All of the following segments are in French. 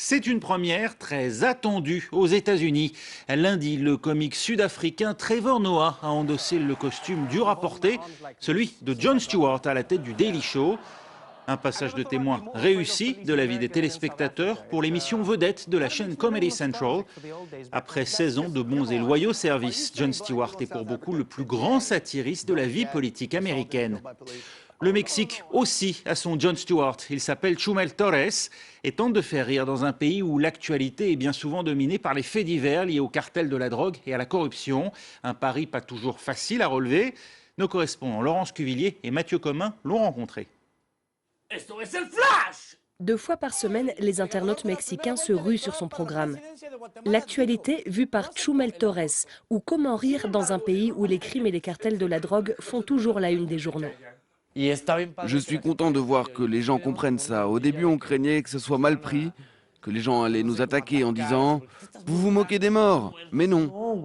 C'est une première très attendue aux États-Unis. Lundi, le comique sud-africain Trevor Noah a endossé le costume dur à porter, celui de Jon Stewart à la tête du Daily Show. Un passage de témoin réussi de la vie des téléspectateurs pour l'émission vedette de la chaîne Comedy Central. Après 16 ans de bons et loyaux services, Jon Stewart est pour beaucoup le plus grand satiriste de la vie politique américaine. Le Mexique aussi a son Jon Stewart. Il s'appelle Chumel Torres et tente de faire rire dans un pays où l'actualité est bien souvent dominée par les faits divers liés au cartel de la drogue et à la corruption. Un pari pas toujours facile à relever. Nos correspondants Laurence Cuvillier et Mathieu Commun l'ont rencontré. Esto es el flash! 2 fois par semaine, les internautes mexicains se ruent sur son programme. L'actualité vue par Chumel Torres, ou comment rire dans un pays où les crimes et les cartels de la drogue font toujours la une des journaux. Je suis content de voir que les gens comprennent ça. Au début, on craignait que ce soit mal pris, que les gens allaient nous attaquer en disant « Vous vous moquez des morts !» Mais non.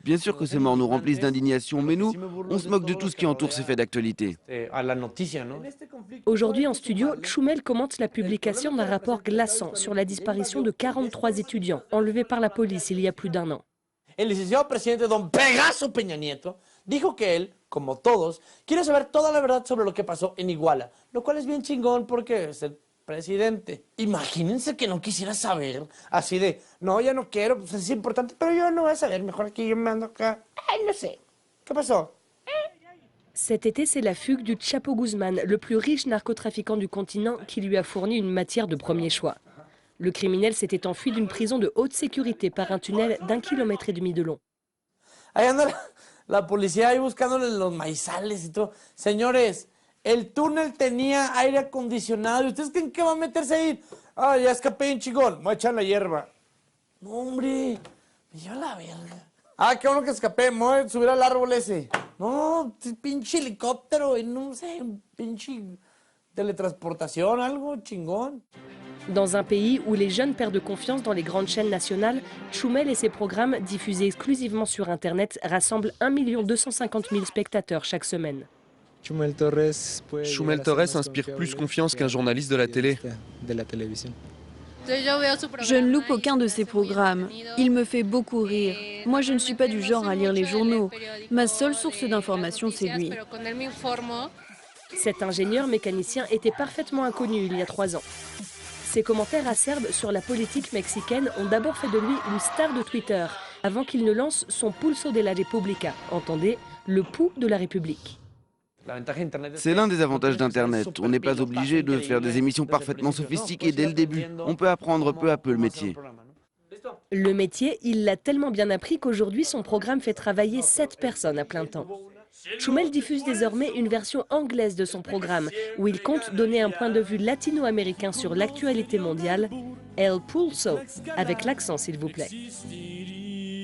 Bien sûr que ces morts nous remplissent d'indignation, mais nous, on se moque de tout ce qui entoure ces faits d'actualité. Aujourd'hui en studio, Chumel commente la publication d'un rapport glaçant sur la disparition de 43 étudiants enlevés par la police il y a plus d'1 an. El licenciado presidente Don Pegaso Peña Nieto dijo que él, como todos, quiere saber toda la verdad sobre lo que pasó en Iguala, lo cual es bien chingón porque es el presidente. Imagínense que no quisiera saber, así de, no, ya no quiero, pues es importante, pero yo no voy a saber, mejor aquí yo me ando acá. Ay, no sé, ¿qué pasó? Cet été, c'est la fugue du Chapo Guzman, le plus riche narcotrafiquant du continent, qui lui a fourni une matière de premier choix. Le criminel s'était enfui d'une prison de haute sécurité par un tunnel d'1,5 kilomètre de long. Ahí anda la policía ahí buscándole los maizales y todo. Señores, el túnel tenía aire acondicionado. ¿Y ustedes creen que va a meterse ahí? Ah, ya escapé en chingón. Voy a echar la hierba. No, hombre, me lleva la verga. Ah, qué bueno que escapé. Me voy a subir al árbol ese. No, pinche helicóptero y no sé, pinche teletransportación, algo chingón. Dans un pays où les jeunes perdent confiance dans les grandes chaînes nationales, Chumel et ses programmes, diffusés exclusivement sur Internet, rassemblent 1 250 000 spectateurs chaque semaine. Chumel Torres inspire plus confiance qu'un journaliste de la télé. Je ne loupe aucun de ses programmes. Il me fait beaucoup rire. Moi, je ne suis pas du genre à lire les journaux. Ma seule source d'information, c'est lui. Cet ingénieur mécanicien était parfaitement inconnu il y a 3 ans. Ses commentaires acerbes sur la politique mexicaine ont d'abord fait de lui une star de Twitter, avant qu'il ne lance son Pulso de la República, entendez, le pouls de la République. C'est l'un des avantages d'Internet. On n'est pas obligé de faire des émissions parfaitement sophistiquées dès le début. On peut apprendre peu à peu le métier. Le métier, il l'a tellement bien appris qu'aujourd'hui, son programme fait travailler 7 personnes à plein temps. Chumel diffuse désormais une version anglaise de son programme, où il compte donner un point de vue latino-américain sur l'actualité mondiale, El Pulso, avec l'accent s'il vous plaît.